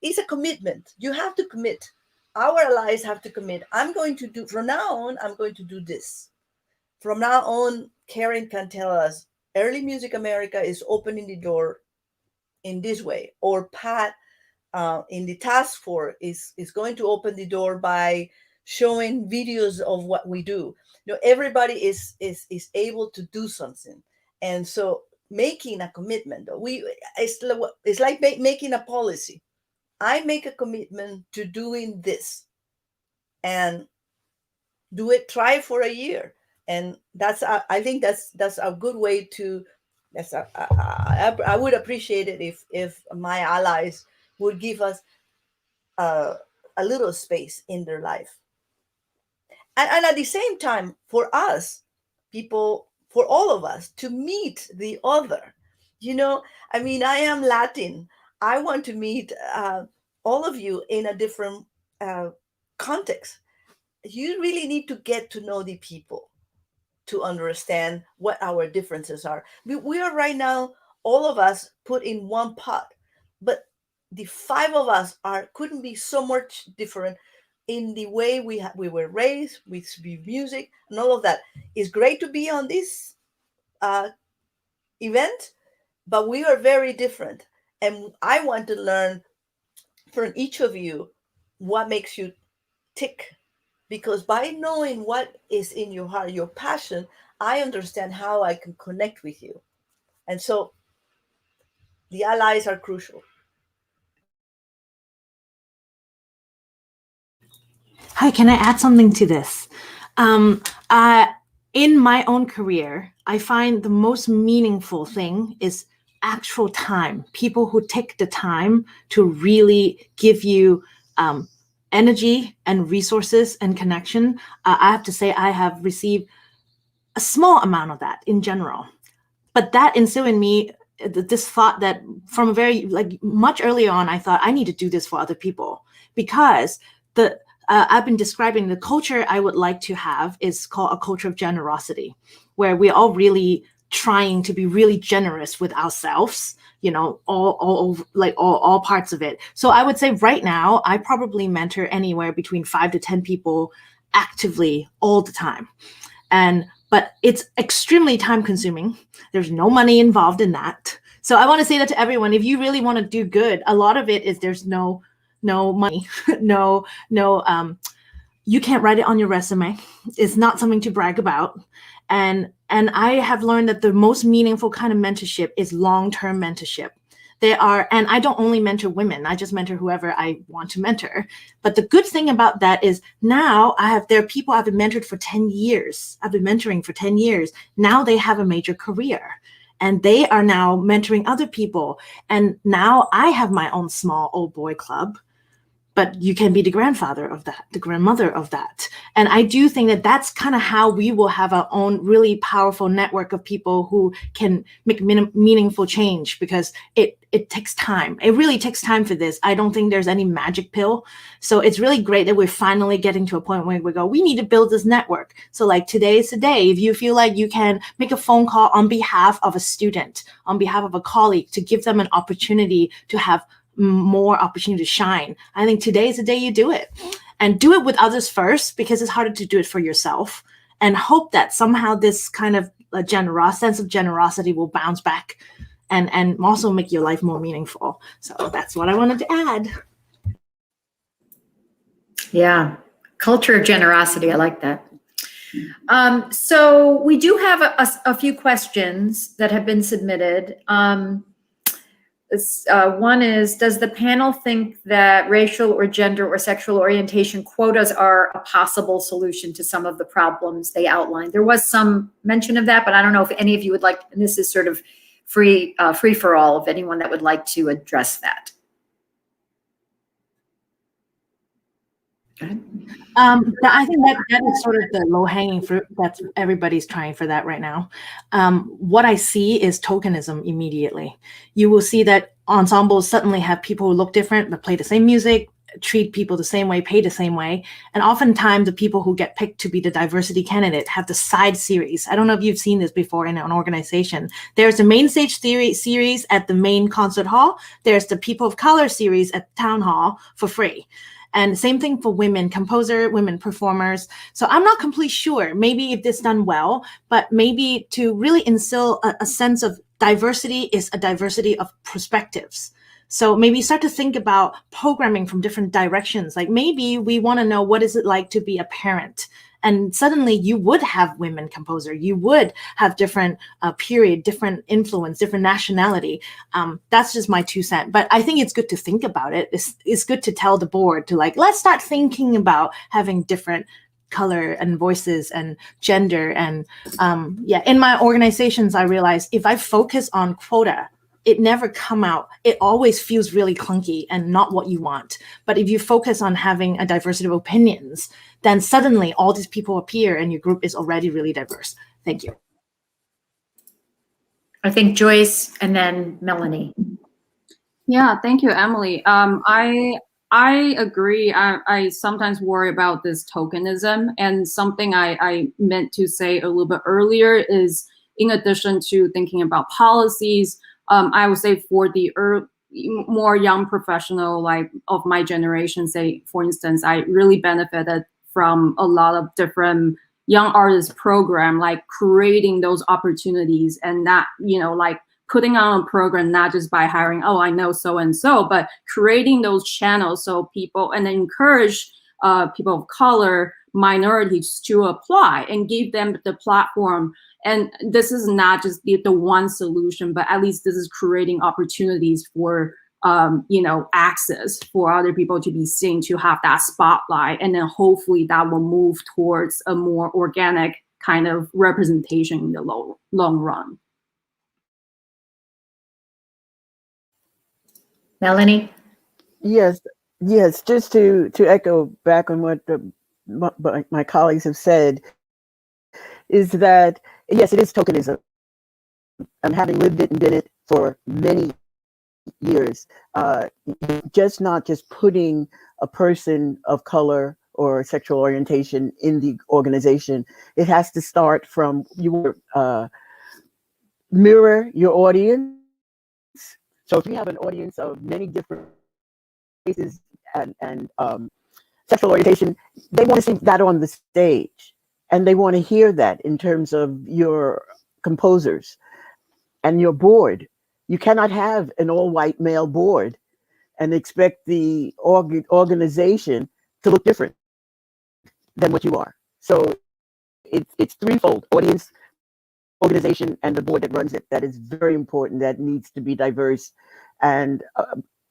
it's a commitment. You have to commit. Our allies have to commit. From now on, I'm going to do this. From now on, Karen can tell us, Early Music America is opening the door in this way, or Pat in the task force is going to open the door by showing videos of what we do. Everybody is able to do something, and so making a commitment. It's like making a policy. I make a commitment to doing this, and do it. Try for a year, and I think that's a good way to. I would appreciate it if my allies would give us a little space in their life. And at the same time, for us, for all of us to meet the other, I am Latin. I want to meet all of you in a different context. You really need to get to know the people to understand what our differences are. We are right now, all of us put in one pot, but the five of us couldn't be so much different in the way we were raised with music and all of that. It's great to be on this event, but we are very different. And I want to learn from each of you what makes you tick. Because by knowing what is in your heart, your passion, I understand how I can connect with you. And so the allies are crucial. Hi, can I add something to this? In my own career, I find the most meaningful thing is actual time. People who take the time to really give you energy and resources and connection. I have to say I have received a small amount of that in general. But that instilled in me this thought that from much earlier on, I thought I need to do this for other people, because I've been describing the culture I would like to have is called a culture of generosity, where we're all really trying to be really generous with ourselves, all parts of it. So I would say right now, I probably mentor anywhere between 5 to 10 people actively all the time. But it's extremely time consuming. There's no money involved in that. So I want to say that to everyone, if you really want to do good, a lot of it is there's no money, no, you can't write it on your resume. It's not something to brag about. And I have learned that the most meaningful kind of mentorship is long-term mentorship. And I don't only mentor women, I just mentor whoever I want to mentor. But the good thing about that is now there are people I've been mentored for 10 years. I've been mentoring for 10 years. Now they have a major career and they are now mentoring other people. And now I have my own small old boy club, but you can be the grandfather of that, the grandmother of that. And I do think that that's kind of how we will have our own really powerful network of people who can make meaningful change, because it takes time. It really takes time for this. I don't think there's any magic pill. So it's really great that we're finally getting to a point where we go, we need to build this network. So like today is the day. If you feel like you can make a phone call on behalf of a student, on behalf of a colleague, to give them an opportunity to have more opportunity to shine, I think today is the day you do it. And do it with others first, because it's harder to do it for yourself, and hope that somehow this kind of sense of generosity will bounce back and also make your life more meaningful. So that's what I wanted to add. Yeah, culture of generosity. I like that. So we do have a few questions that have been submitted. One is, does the panel think that racial or gender or sexual orientation quotas are a possible solution to some of the problems they outlined? There was some mention of that, but I don't know if any of you would like, and this is sort of free for all, if anyone that would like to address that. Go ahead. I think that is sort of the low-hanging fruit. That's everybody's trying for that right now. What I see is tokenism immediately. You will see that ensembles suddenly have people who look different but play the same music, treat people the same way, pay the same way. And oftentimes the people who get picked to be the diversity candidate have the side series. I don't know if you've seen this before in an organization. There's the main stage series at the main concert hall. There's the People of Color series at town hall for free. And same thing for women composer, women performers. So I'm not completely sure, maybe if this done well, but maybe to really instill a sense of diversity is a diversity of perspectives. So maybe start to think about programming from different directions. Like maybe we want to know, what is it like to be a parent? And suddenly you would have women composer, you would have different period, different influence, different nationality. That's just my 2 cents. But I think it's good to think about it. It's good to tell the board to let's start thinking about having different color and voices and gender. And in my organizations, I realized if I focus on quota, it never come out. It always feels really clunky and not what you want. But if you focus on having a diversity of opinions, then suddenly all these people appear and your group is already really diverse. Thank you. I think Joyce and then Melanie. Yeah, thank you, Emily. I agree. I sometimes worry about this tokenism, and something I meant to say a little bit earlier is, in addition to thinking about policies, I would say for the more young professional, like of my generation, say, for instance, I really benefited from a lot of different young artist program, like creating those opportunities, and that, like putting on a program, not just by hiring, oh, I know so-and-so, but creating those channels so people, and encourage people of color, minorities to apply and give them the platform. And this is not just the one solution, but at least this is creating opportunities for, access for other people to be seen, to have that spotlight. And then hopefully that will move towards a more organic kind of representation in the long run. Melanie? Yes, just to echo back on what my colleagues have said, is that, yes, it is tokenism. Having lived it and did it for many years, not just putting a person of color or sexual orientation in the organization. It has to start from mirror your audience. So if you have an audience of many different races and sexual orientation, they want to see that on the stage, and they want to hear that in terms of your composers and your board. You cannot have an all-white male board and expect the organization to look different than what you are. So it's threefold: audience, organization, and the board that runs it. That is very important. That needs to be diverse, and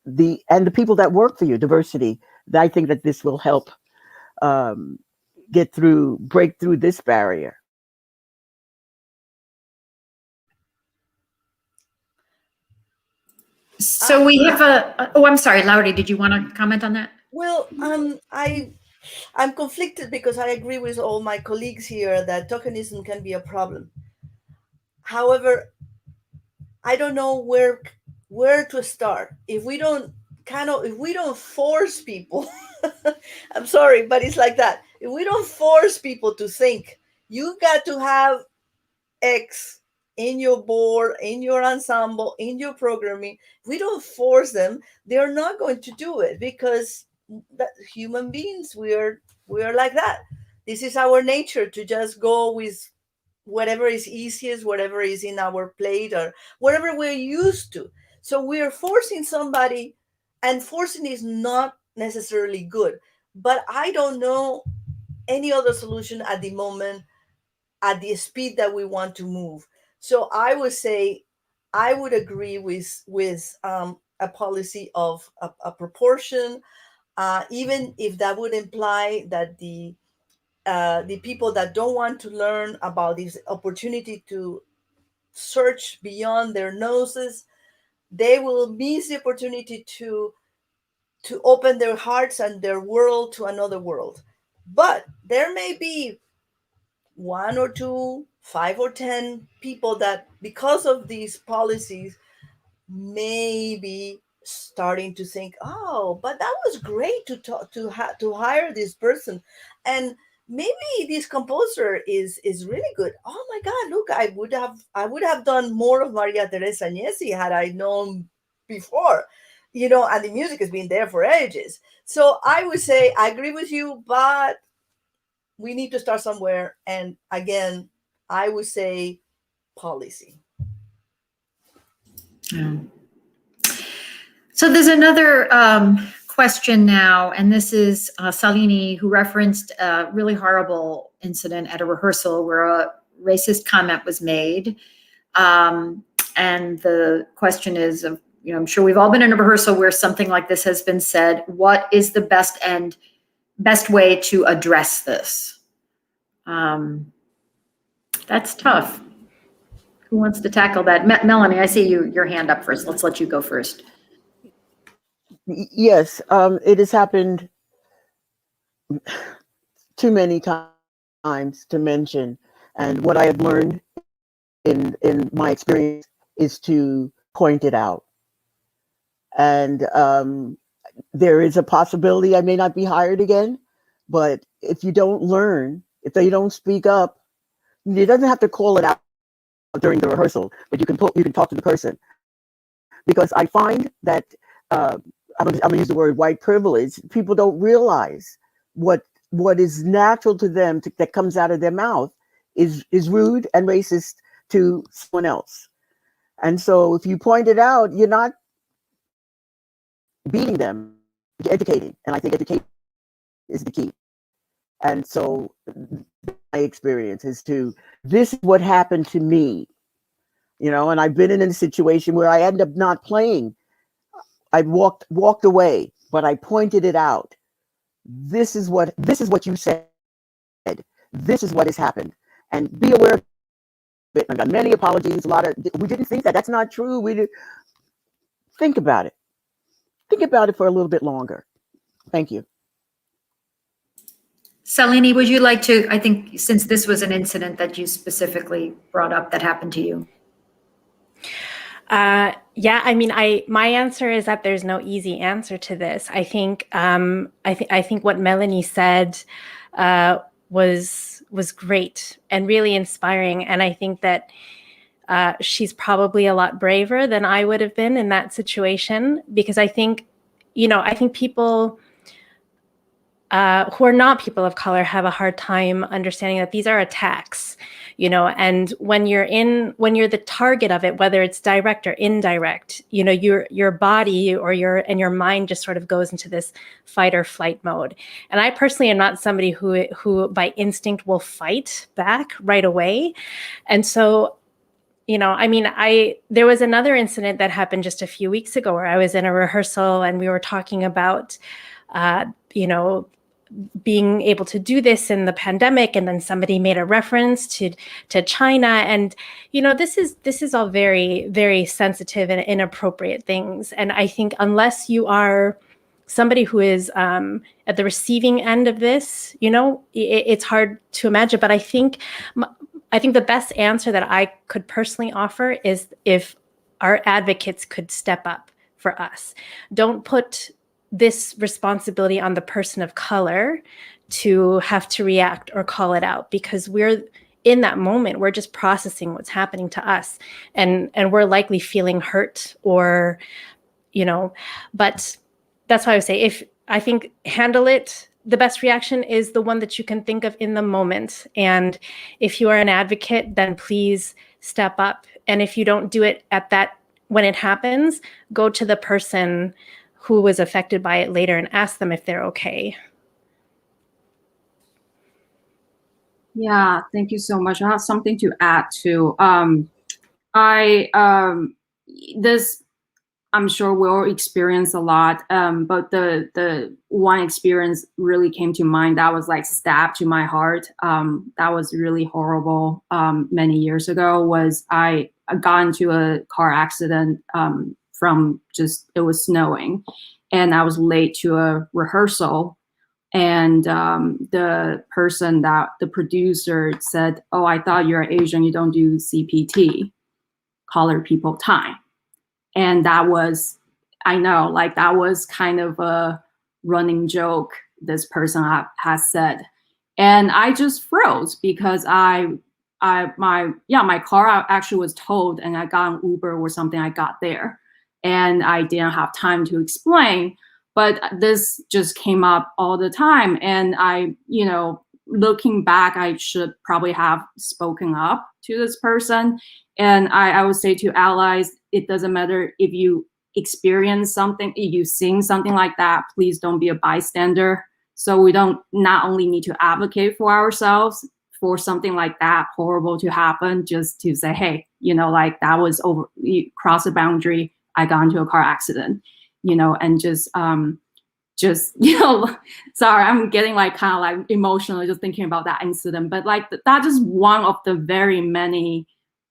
the people that work for you, diversity. I think that this will help break through this barrier. So we have I'm sorry, Lauri, did you want to comment on that? Well, I'm conflicted because I agree with all my colleagues here that tokenism can be a problem. However, I don't know where to start. If we don't force people, I'm sorry, but it's like that. If we don't force people to think, you got to have X in your board, in your ensemble, in your programming. If we don't force them, they're not going to do it, because human beings, we're like that. This is our nature, to just go with whatever is easiest, whatever is in our plate, or whatever we're used to. So we're forcing somebody, and forcing is not necessarily good. But I don't know any other solution at the moment, at the speed that we want to move. So I would say I would agree with a policy of a proportion, even if that would imply that the people that don't want to learn about this opportunity to search beyond their noses, they will miss the opportunity to open their hearts and their world to another world. But there may be 1 or 2, 5 or 10 people that, because of these policies, may be starting to think, oh, but that was great to hire this person, and maybe this composer is really good. Oh my God, look, I would have done more of Maria Teresa Agnesi had I known before, and the music has been there for ages. So I would say I agree with you, but we need to start somewhere. And again, I would say policy. Yeah. So there's another question now, and this is Sallynee, who referenced a really horrible incident at a rehearsal where a racist comment was made. And the question is, I'm sure we've all been in a rehearsal where something like this has been said. What is the best way to address this? That's tough. Who wants to tackle that? Melanie, I see your hand up first. Let's let you go first. Yes, it has happened too many times to mention. And what I have learned in my experience is to point it out. And there is a possibility I may not be hired again, but if you don't learn, if they don't speak up, it doesn't have to call it out during the rehearsal, but you can talk to the person. Because I find that I'm gonna use the word white privilege. People don't realize what is natural to them that comes out of their mouth is rude and racist to someone else. And so if you point it out, you're not beating them, you're educating. And I think education is the key. And so my experience is this is what happened to me, and I've been in a situation where I end up not playing. I walked away, but I pointed it out. This is what you said. This is what has happened, and be aware of it. I've got many apologies. We didn't think that. That's not true. Think about it. Think about it for a little bit longer. Thank you. Sallynee, would you like to, I think, since this was an incident that you specifically brought up that happened to you? Yeah, I mean, my answer is that there's no easy answer to this. I think I think what Melanie said was great and really inspiring, and I think that she's probably a lot braver than I would have been in that situation, because I think, I think people who are not people of color have a hard time understanding that these are attacks, and when you're the target of it, whether it's direct or indirect, your body or your mind just sort of goes into this fight or flight mode. And I personally am not somebody who by instinct will fight back right away. And so, there was another incident that happened just a few weeks ago where I was in a rehearsal and we were talking about, being able to do this in the pandemic, and then somebody made a reference to China, and this is all very, very sensitive and inappropriate things. And I think unless you are somebody who is at the receiving end of this, it's hard to imagine. But I think the best answer that I could personally offer is if our advocates could step up for us. Don't put this responsibility on the person of color to have to react or call it out, because we're in that moment, we're just processing what's happening to us, and we're likely feeling hurt or, but that's why I would say, I think handle it. The best reaction is the one that you can think of in the moment. And if you are an advocate, then please step up. And if you don't do it when it happens, go to the person who was affected by it later and ask them if they're okay. Yeah, thank you so much. I have something to add too. This, I'm sure we'll experience a lot, but the one experience really came to mind that was like stabbed to my heart. That was really horrible. Many years ago, was I got into a car accident it was snowing, and I was late to a rehearsal, and the producer said, "Oh, I thought you're Asian, you don't do CPT, colored people time." And that was, I know, like that was kind of a running joke this person has said. And I just froze because my car actually was towed, and I got an Uber or something, I got there. And I didn't have time to explain, but this just came up all the time. And I, looking back, I should probably have spoken up to this person. And I would say to allies, it doesn't matter if you experience something, if you sing something like that, please don't be a bystander. So we don't not only need to advocate for ourselves for something like that horrible to happen, just to say, hey, like that was over, you crossed a boundary, I got into a car accident, and just, sorry, I'm getting like kind of like emotional just thinking about that incident, but like that is one of the very many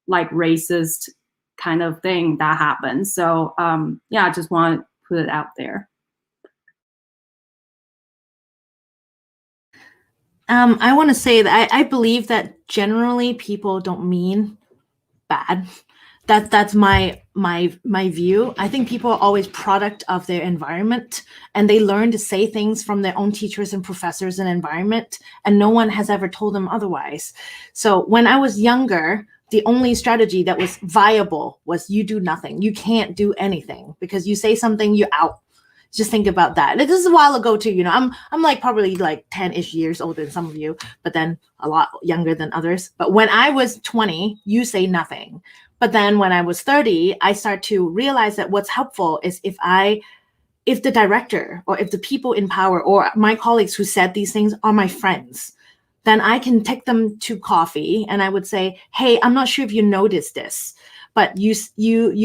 like racist kind of thing that happened. So I just want to put it out there. I want to say that I believe that generally people don't mean bad. That's my view. I think people are always product of their environment, and they learn to say things from their own teachers and professors and environment, and no one has ever told them otherwise. So when I was younger, the only strategy that was viable was you do nothing. You can't do anything, because you say something, you're out. Just think about that. This is a while ago too. I'm like probably like 10-ish years older than some of you, but then a lot younger than others. But when I was 20, you say nothing. But then when I was 30, I start to realize that what's helpful is if the director or if the people in power or my colleagues who said these things are my friends, then I can take them to coffee and I would say, hey, I'm not sure if you noticed this, but you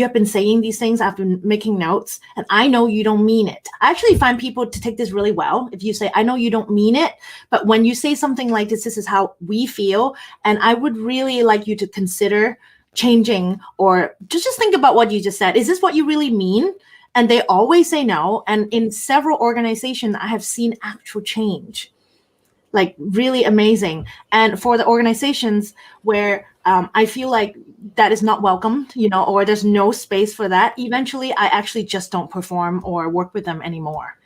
have been saying these things, I've been making notes, and I know you don't mean it. I actually find people to take this really well. If you say, I know you don't mean it, but when you say something like this is how we feel, and I would really like you to consider changing, or just think about what you just said. Is this what you really mean? And they always say no. And in several organizations, I have seen actual change, like really amazing. And for the organizations where I feel like that is not welcomed, or there's no space for that, eventually I actually just don't perform or work with them anymore.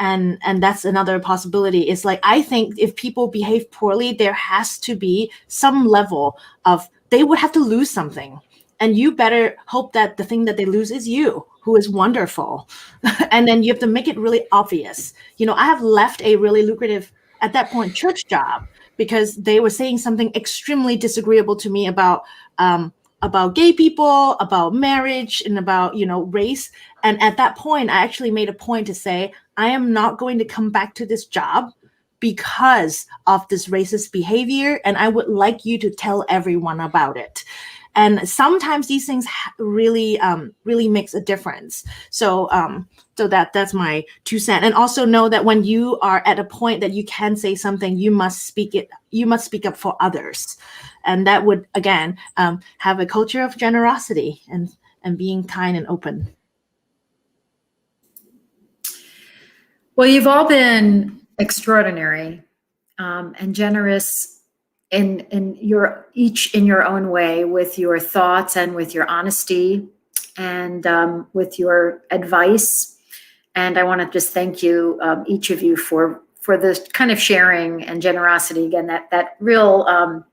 And that's another possibility. It's like, I think if people behave poorly, there has to be some level of, they would have to lose something. And you better hope that the thing that they lose is you, who is wonderful. And then you have to make it really obvious. You know, I have left a really lucrative, at that point, church job because they were saying something extremely disagreeable to me about gay people, about marriage, and about, you know, race. And at that point, I actually made a point to say, I am not going to come back to this job because of this racist behavior, and I would like you to tell everyone about it. And sometimes these things really makes a difference. So that's my 2 cents. And also know that when you are at a point that you can say something, you must speak it. You must speak up for others, and that would again have a culture of generosity and being kind and open. Well, you've all been extraordinary and generous in your each in your own way, with your thoughts and with your honesty and with your advice. And I want to just thank you, each of you, for this kind of sharing and generosity. Again, that real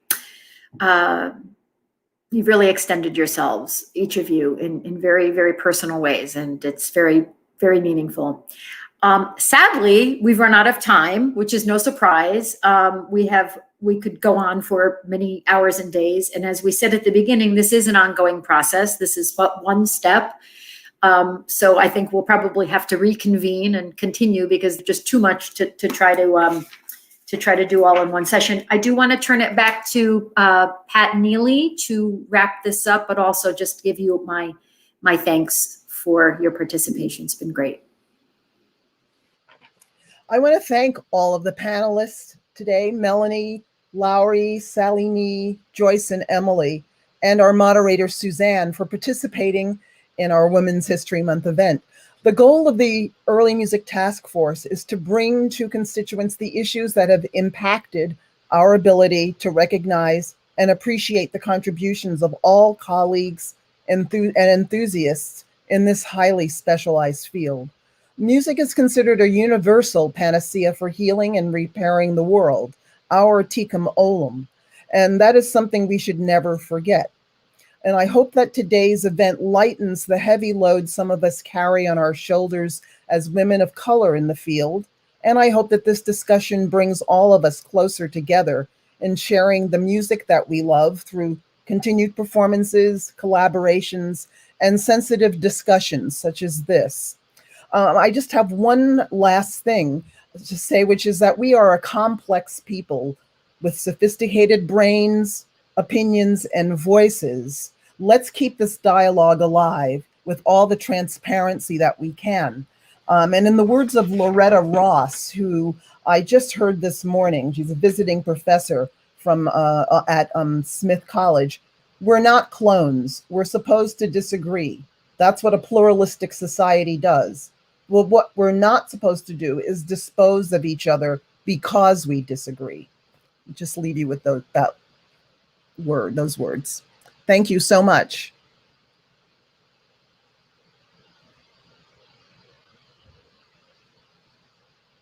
you've really extended yourselves, each of you, in very, very personal ways, and it's very, very meaningful. Sadly, we've run out of time, which is no surprise. We could go on for many hours and days. And as we said at the beginning, this is an ongoing process. This is but one step. So I think we'll probably have to reconvene and continue because there's just too much to try to do all in one session. I do want to turn it back to Pat Neely to wrap this up, but also just give you my thanks for your participation. It's been great. I want to thank all of the panelists today, Melanie, Laury, Sallynee, Joyce, and Emily, and our moderator, Suzanne, for participating in our Women's History Month event. The goal of the Early Music Task Force is to bring to constituents the issues that have impacted our ability to recognize and appreciate the contributions of all colleagues and enthusiasts in this highly specialized field. Music is considered a universal panacea for healing and repairing the world, our ticum olum, and that is something we should never forget. And I hope that today's event lightens the heavy load some of us carry on our shoulders as women of color in the field. And I hope that this discussion brings all of us closer together in sharing the music that we love through continued performances, collaborations, and sensitive discussions such as this. I just have one last thing to say, which is that we are a complex people with sophisticated brains, opinions, and voices. Let's keep this dialogue alive with all the transparency that we can. And in the words of Loretta Ross, who I just heard this morning, she's a visiting professor from at Smith College, we're not clones. We're supposed to disagree. That's what a pluralistic society does. Well, what we're not supposed to do is dispose of each other because we disagree. Just leave you with those words. Thank you so much.